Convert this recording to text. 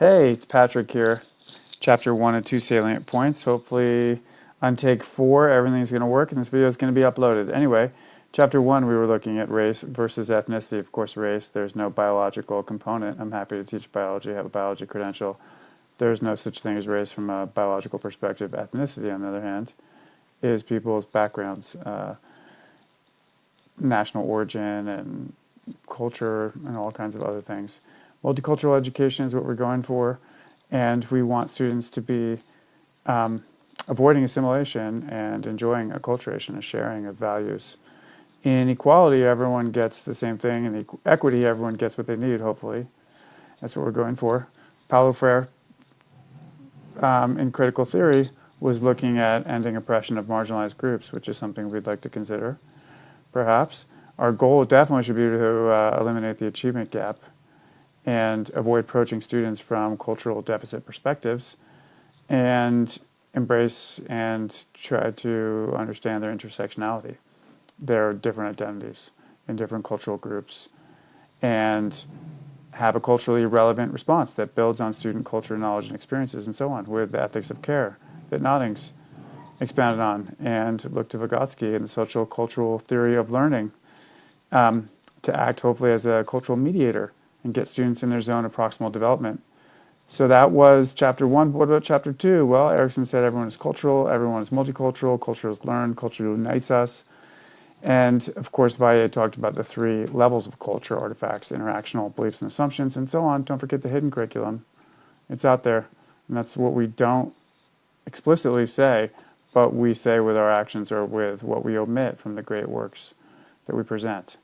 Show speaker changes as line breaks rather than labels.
Hey, it's Patrick here. Chapter 1 and 2 salient points. Hopefully, on take 4, everything's going to work and this video is going to be uploaded. Anyway, Chapter 1, we were looking at race versus ethnicity. Of course, race, there's no biological component. I'm happy to teach biology, have a biology credential. There's no such thing as race from a biological perspective. Ethnicity, on the other hand, is people's backgrounds, national origin, and culture, and all kinds of other things. Multicultural education is what we're going for, and we want students to be avoiding assimilation and enjoying acculturation, a sharing of values. In equality, everyone gets the same thing. In equity, everyone gets what they need, hopefully. That's what we're going for. Paulo Freire, in critical theory, was looking at ending oppression of marginalized groups, which is something we'd like to consider, perhaps. Our goal definitely should be to eliminate the achievement gap and avoid approaching students from cultural deficit perspectives and embrace and try to understand their intersectionality, their different identities in different cultural groups, and have a culturally relevant response that builds on student culture, knowledge, and experiences, and so on, with the ethics of care that Noddings expounded on, and look to Vygotsky and the social cultural theory of learning to act hopefully as a cultural mediator and get students in their zone of proximal development. So that was chapter 1. What about chapter 2? Well, Erickson said everyone is cultural, everyone is multicultural, culture is learned, culture unites us. And of course, Valle talked about the 3 levels of culture: artifacts, interactional, beliefs and assumptions, and so on. Don't forget the hidden curriculum. It's out there. And that's what we don't explicitly say, but we say with our actions or with what we omit from the great works that we present.